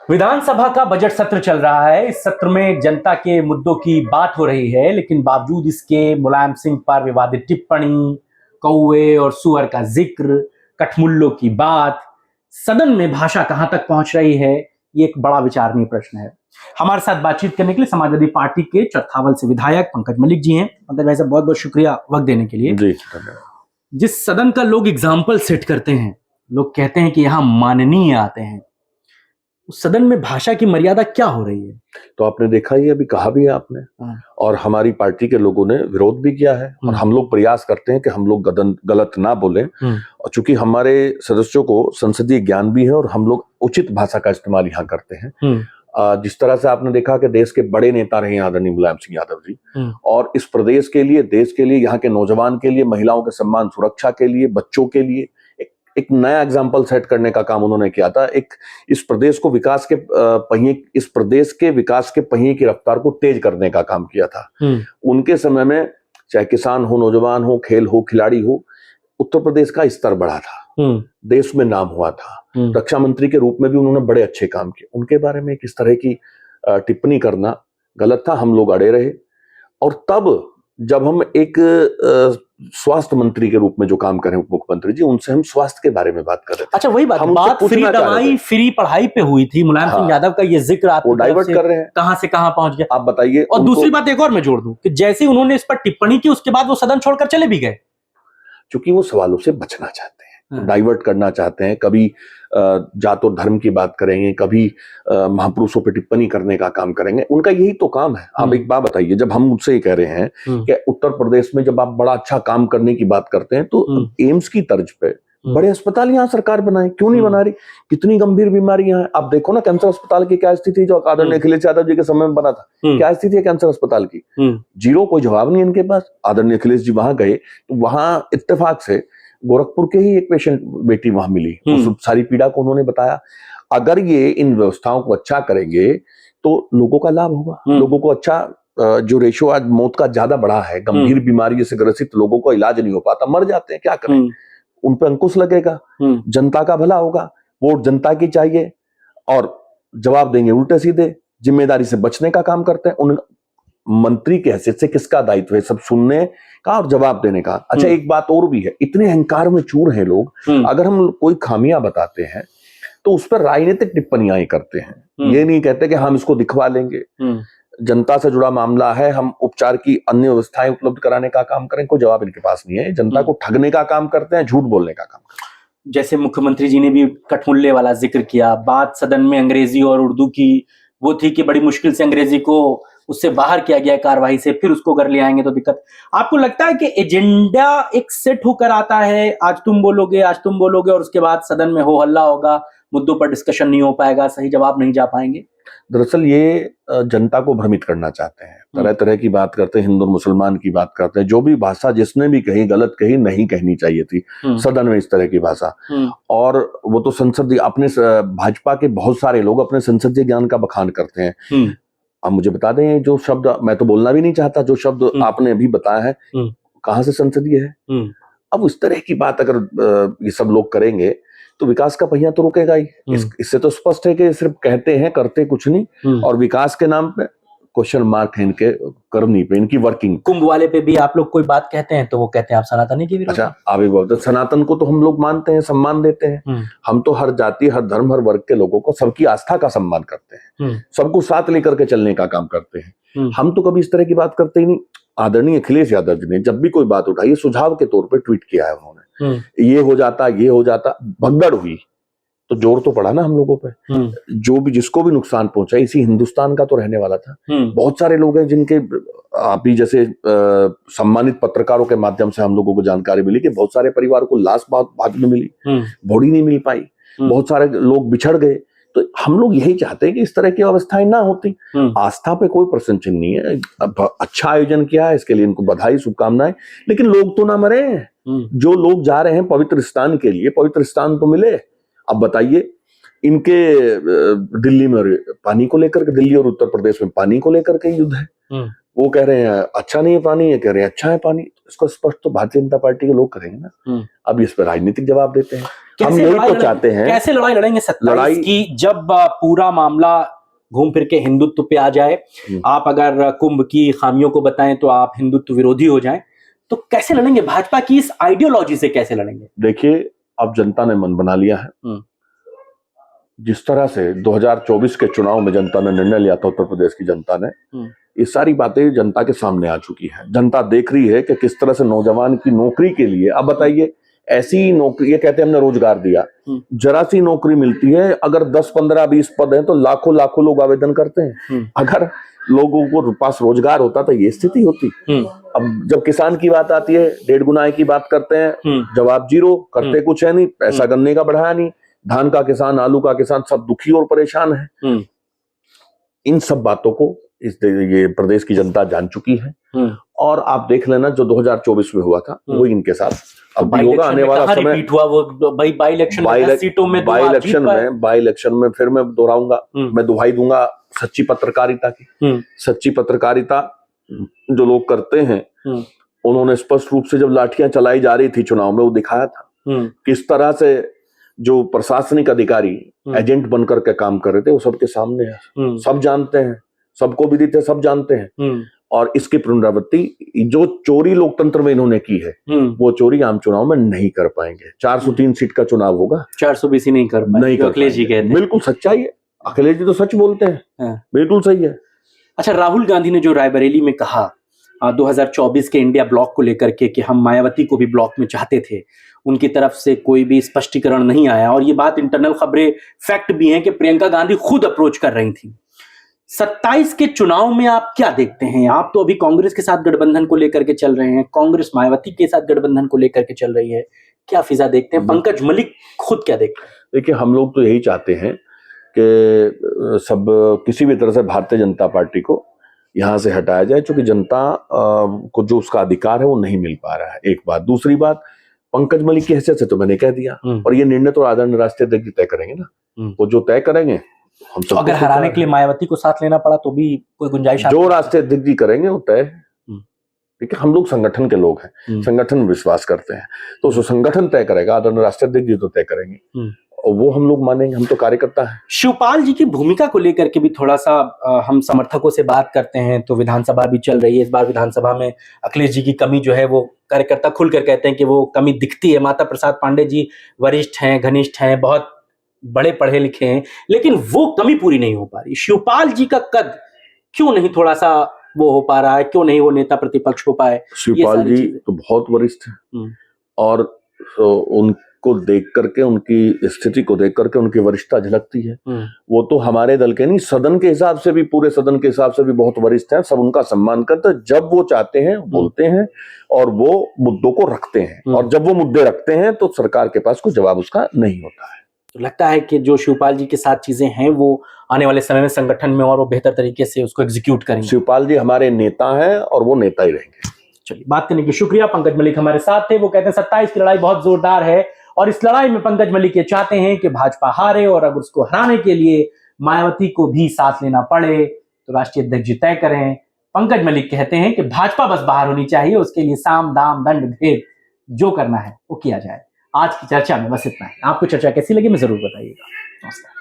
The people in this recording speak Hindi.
विधानसभा का बजट सत्र चल रहा है। इस सत्र में जनता के मुद्दों की बात हो रही है, लेकिन बावजूद इसके मुलायम सिंह पर विवादित टिप्पणी, कौवे और सुअर का जिक्र, कठमुल्लों की बात, सदन में भाषा कहां तक पहुंच रही है, ये एक बड़ा विचारणीय प्रश्न है। हमारे साथ बातचीत करने के लिए समाजवादी पार्टी के चरथावल से विधायक पंकज मलिक जी हैं। पंकज भाई साहब, बहुत बहुत शुक्रिया वक्त देने के लिए। जी, जिस सदन का लोग एग्जाम्पल सेट करते हैं, लोग कहते हैं कि यहाँ माननीय आते हैं, उस सदन में भाषा की मर्यादा क्या हो रही है? तो आपने देखा ही, अभी कहा भी है आपने, और हमारी पार्टी के लोगों ने विरोध भी किया है, और हम लोग प्रयास करते हैं कि हम लोग गलत ना बोलें, और चूंकि हमारे सदस्यों को संसदीय ज्ञान भी है और हम लोग उचित भाषा का इस्तेमाल यहाँ करते हैं। जिस तरह से आपने देखा कि देश के बड़े नेता रहे आदरणीय मुलायम सिंह यादव जी, और इस प्रदेश के लिए, देश के लिए, यहाँ के नौजवान के लिए, महिलाओं के सम्मान सुरक्षा के लिए, बच्चों के लिए एक नया एग्जाम्पल सेट करने का काम उन्होंने किया था। इस प्रदेश को विकास के पहिए की रफ्तार को तेज करने का काम किया था। उनके समय में चाहे किसान हो, नौजवान हो, खेल हो, खिलाड़ी हो, उत्तर प्रदेश का स्तर बढ़ा था, देश में नाम हुआ था। रक्षा मंत्री के रूप में भी उन्होंने बड़े अच्छे काम किए। उनके बारे में किस तरह की टिप्पणी करना गलत था। हम लोग अड़े रहे, और तब जब हम एक स्वास्थ्य मंत्री के रूप में जो काम करें, उप मुख्यमंत्री जी, उनसे हम स्वास्थ्य के बारे में बात कर रहे थे। अच्छा, वही बात फ्री दवाई, फ्री पढ़ाई पे हुई थी। मुलायम सिंह यादव का ये जिक्र आप डाइवर्ट कर रहे हैं, कहां से कहां पहुंच गया, आप बताइए। और दूसरी बात एक और मैं जोड़ दूं कि जैसे उन्होंने इस पर टिप्पणी की, उसके बाद वो सदन छोड़कर चले भी गए, क्योंकि वो सवालों से बचना चाहते हैं, डाइवर्ट करना चाहते हैं। कभी जात और धर्म की बात करेंगे, कभी महापुरुषों पर टिप्पणी करने का काम करेंगे। उनका यही तो काम है। आप एक बात बताइए, जब हम मुझसे ही कह रहे हैं कि उत्तर प्रदेश में जब आप बड़ा अच्छा काम करने की बात करते हैं, तो एम्स की तर्ज पे बड़े अस्पताल यहाँ सरकार बनाए, क्यों नहीं बना रही? कितनी गंभीर बीमारियां हैं। आप देखो ना, कैंसर अस्पताल की क्या स्थिति, जो आदरणीय अखिलेश यादव जी के समय में बना था, क्या स्थिति है कैंसर अस्पताल की? जीरो, कोई जवाब नहीं इनके पास। आदरणीय अखिलेश जी वहां गए, तो वहां इत्तेफाक से गोरखपुर के ही एक पेशेंट बेटी वहां मिली, उस सारी पीड़ा को उन्होंने बताया। अगर ये इन व्यवस्थाओं को अच्छा करेंगे तो लोगों का लाभ होगा, लोगों को अच्छा, जो रेशो आज मौत का ज्यादा बढ़ा है, गंभीर बीमारी से ग्रसित लोगों को इलाज नहीं हो पाता, मर जाते हैं, क्या करें? उन पर अंकुश लगेगा, जनता का भला होगा। वोट जनता की चाहिए, और जवाब देंगे उल्टे सीधे, जिम्मेदारी से बचने का काम करते हैं। उन मंत्री की हैसियत से किसका दायित्व है सब सुनने का और जवाब देने का। अच्छा, एक बात और भी है, इतने अहंकार में चूर हैं लोग, अगर हम कोई खामियां बताते हैं तो उस पर राजनीतिक टिप्पणियां करते हैं। ये नहीं कहते कि हम इसको दिखवा लेंगे। जनता से जुड़ा मामला है, हम उपचार की अन्य व्यवस्थाएं उपलब्ध कराने का काम करें, कोई जवाब इनके पास नहीं है। जनता को ठगने का काम करते हैं, झूठ बोलने का काम करते हैं। जैसे मुख्यमंत्री जी ने भी कठमुल्ले वाला जिक्र किया, बात सदन में अंग्रेजी और उर्दू की वो थी कि बड़ी मुश्किल से अंग्रेजी को उससे बाहर किया गया कार्यवाही से, फिर उसको घर ले आएंगे तो दिक्कत। आपको लगता है कि एजेंडा एक सेट होकर आता है, आज तुम बोलोगे, आज तुम बोलोगे, और उसके बाद सदन में हो हल्ला होगा, मुद्दों पर डिस्कशन नहीं हो पाएगा, सही जवाब नहीं जा पाएंगे? दरअसल ये जनता को भ्रमित करना चाहते हैं, तरह तरह की बात करते हैं, हिंदू और मुसलमान की बात करते हैं। जो भी भाषा जिसने भी कही गलत कही, नहीं कहनी चाहिए थी सदन में इस तरह की भाषा। और वो तो संसदीय, अपने भाजपा के बहुत सारे लोग अपने संसदीय ज्ञान का बखान करते हैं। अब मुझे बता दें, जो शब्द मैं तो बोलना भी नहीं चाहता, जो शब्द आपने अभी बताया है, कहां से संसदीय है? अब इस तरह की बात अगर ये सब लोग करेंगे तो विकास का पहिया तो रुकेगा ही। इससे तो स्पष्ट है कि सिर्फ कहते हैं, करते कुछ नहीं, और विकास के नाम पे क्वेश्चन मार्क है इनके करनी पे, इनकी वर्किंग। कुंभ वाले पे भी आप लोग कोई बात कहते हैं तो वो कहते हैं आप सनातनी की विरोध। अच्छा, आप एक बात, सनातन को तो हम लोग मानते हैं, सम्मान देते हैं। हम तो हर जाति, हर धर्म, हर वर्ग के लोगों को, सबकी आस्था का सम्मान करते हैं, सबको साथ लेकर के चलने का काम करते हैं। हम तो कभी इस तरह की बात करते ही नहीं। आदरणीय अखिलेश यादव जी ने जब भी कोई बात उठाई, सुझाव के तौर पर ट्वीट किया है उन्होंने, ये हो जाता, भगदड़ हुई तो जोर तो पड़ा ना हम लोगों पे। जो भी, जिसको भी नुकसान पहुंचा, इसी हिंदुस्तान का तो रहने वाला था। बहुत सारे लोग हैं जिनके, आप ही जैसे सम्मानित पत्रकारों के माध्यम से हम लोगों को जानकारी मिली कि बहुत सारे परिवार को लाश बाद में मिली, बॉडी नहीं मिल पाई, बहुत सारे लोग बिछड़ गए। तो हम लोग यही चाहते हैं कि इस तरह की अवस्थाएं ना होती। आस्था पे कोई प्रश्न चिन्ह नहीं है। अब अच्छा आयोजन किया है, इसके लिए इनको बधाई, शुभकामनाएं, लेकिन लोग तो ना मरे। जो लोग जा रहे हैं पवित्र स्थान के लिए, पवित्र स्थान तो मिले। अब बताइए, इनके दिल्ली में पानी को लेकर के, दिल्ली और उत्तर प्रदेश में पानी को लेकर के युद्ध है। वो कह रहे हैं अच्छा नहीं है पानी, ये कह रहे हैं अच्छा है पानी। इसको स्पष्ट तो भारतीय जनता पार्टी के लोग करेंगे ना। अब इस पर राजनीतिक जवाब देते हैं। हम यही तो चाहते हैं। कैसे लड़ाई लड़ेंगे 27 की, जब पूरा मामला घूम फिर के हिंदुत्व पे आ जाए? आप अगर कुंभ की खामियों को बताएं तो आप हिंदुत्व विरोधी हो जाएं, तो कैसे लड़ेंगे? भाजपा की इस आइडियोलॉजी से कैसे लड़ेंगे? देखिए, अब जनता ने मन बना लिया है। जिस तरह से 2024 के चुनाव में जनता ने निर्णय लिया था, उत्तर प्रदेश की जनता ने, ये सारी बातें जनता के सामने आ चुकी है। जनता देख रही है कि किस तरह से नौजवान की नौकरी के लिए, अब बताइए, ऐसी नौकरी, ये कहते हैं हमने रोजगार दिया, जरा सी नौकरी मिलती है, अगर 10, 15, 20 पद हैं तो लाखों लाखों लोग आवेदन करते हैं। अगर लोगों को पास रोजगार होता तो ये स्थिति होती। अब जब किसान की बात आती है, 1.5 गुना की बात करते हैं, जवाब जीरो, करते कुछ है नहीं, पैसा गन्ने का बढ़ाया नहीं, धान का किसान, आलू का किसान सब दुखी और परेशान है। इन सब बातों को ये प्रदेश की जनता जान चुकी है। और आप देख लेना, जो 2024 में हुआ था वो इनके साथ अब भी होगा। आने वाला समय बाई इलेक्शन में फिर मैं दोहराऊंगा, मैं दुहाई दूंगा सच्ची पत्रकारिता की। सच्ची पत्रकारिता जो लोग करते हैं, उन्होंने स्पष्ट रूप से जब लाठियां चलाई जा रही थी चुनाव में, वो दिखाया था किस तरह से जो प्रशासनिक अधिकारी एजेंट बनकर के काम कर रहे थे, वो सबके सामने है, सब जानते हैं, सबको विदित है, सब जानते हैं। और इसकी पुनरावृत्ति जो चोरी लोकतंत्र में इन्होंने की है, वो चोरी आम चुनाव में नहीं कर पाएंगे। 403 सीट का चुनाव होगा, 420 ही नहीं कर पाएंगे। अखिलेश जी कहते हैं, बिल्कुल सच्चाई है, अखिलेश जी तो सच बोलते हैं, बिल्कुल सही है। अच्छा, राहुल गांधी ने जो रायबरेली में कहा 2024 के इंडिया ब्लॉक को लेकर के कि हम मायावती को भी ब्लॉक में चाहते थे, उनकी तरफ से कोई भी स्पष्टीकरण नहीं आया। और ये बात इंटरनल खबरें, फैक्ट भी हैं कि प्रियंका गांधी खुद अप्रोच कर रही थी। 27 के चुनाव में आप क्या देखते हैं? आप तो अभी कांग्रेस के साथ गठबंधन को लेकर के चल रहे हैं, कांग्रेस मायावती के साथ गठबंधन को लेकर के चल रही है, क्या फिजा देखते हैं? पंकज मलिक खुद क्या देखते हैं? देखिए, हम लोग तो यही चाहते हैं कि सब किसी भी तरह से भारतीय जनता पार्टी को यहां से हटाया जाए, क्योंकि जनता को जो उसका अधिकार है वो नहीं मिल पा रहा है। एक बात। दूसरी बात, पंकज मलिक की हैसियत से तो मैंने कह दिया, और ये निर्णय तो आदरणीय राष्ट्रीय अध्यक्ष तय करेंगे ना, वो जो तय करेंगे। हम तो अगर हराने के लिए मायावती को साथ लेना पड़ा तो भी कोई गुंजाइश? जो राष्ट्रीय अध्यक्ष जी करेंगे वो तय। ठीक है, हम लोग संगठन के लोग हैं, संगठन में विश्वास करते हैं, तो संगठन तय करेगा, आदरणीय राष्ट्रीय अध्यक्ष जी तो तय करेंगे, और वो हम लोग मानेंगे, हम तो कार्यकर्ता हैं। शिवपाल जी की भूमिका को लेकर के भी थोड़ा सा हम समर्थकों से बात करते हैं, तो विधानसभा भी चल रही है। इस बार विधानसभा में अखिलेश जी की कमी जो है वो कार्यकर्ता खुलकर कहते हैं कि वो कमी दिखती है। माता प्रसाद पांडे जी वरिष्ठ हैं, घनिष्ठ हैं, बहुत बड़े पढ़े लिखे हैं, लेकिन वो कमी पूरी नहीं हो पा रही। शिवपाल जी का कद क्यों नहीं थोड़ा सा वो हो पा रहा है? क्यों नहीं वो नेता प्रतिपक्ष हो पाए? शिवपाल जी तो बहुत वरिष्ठ हैं, और उनको देख करके, उनकी स्थिति को देख करके उनकी वरिष्ठता झलकती है। वो तो हमारे दल के नहीं, सदन के हिसाब से भी, पूरे सदन के हिसाब से भी बहुत वरिष्ठ हैं। सब उनका सम्मान करते हैं। जब वो चाहते हैं बोलते हैं, और वो मुद्दों को रखते हैं, और जब वो मुद्दे रखते हैं तो सरकार के पास कोई जवाब उसका नहीं होता है। तो लगता है कि जो शिवपाल जी के साथ चीजें हैं वो आने वाले समय में संगठन में और वो बेहतर तरीके से उसको एग्जीक्यूट करेंगे। शिवपाल जी हमारे नेता हैं और वो नेता ही रहेंगे। चलिए, बात करने के शुक्रिया। पंकज मलिक हमारे साथ थे। वो कहते हैं 27 की लड़ाई बहुत जोरदार है, और इस लड़ाई में पंकज मलिक ये चाहते हैं कि भाजपा हारे, और अगर उसको हराने के लिए मायावती को भी साथ लेना पड़े तो राष्ट्रीय अध्यक्ष जी तय करें। पंकज मलिक कहते हैं कि भाजपा बस बाहर होनी चाहिए, उसके लिए साम दाम दंड भेद जो करना है वो किया जाए। आज की चर्चा में बस इतना है। आपको चर्चा कैसी लगी मैं जरूर बताइएगा। नमस्कार।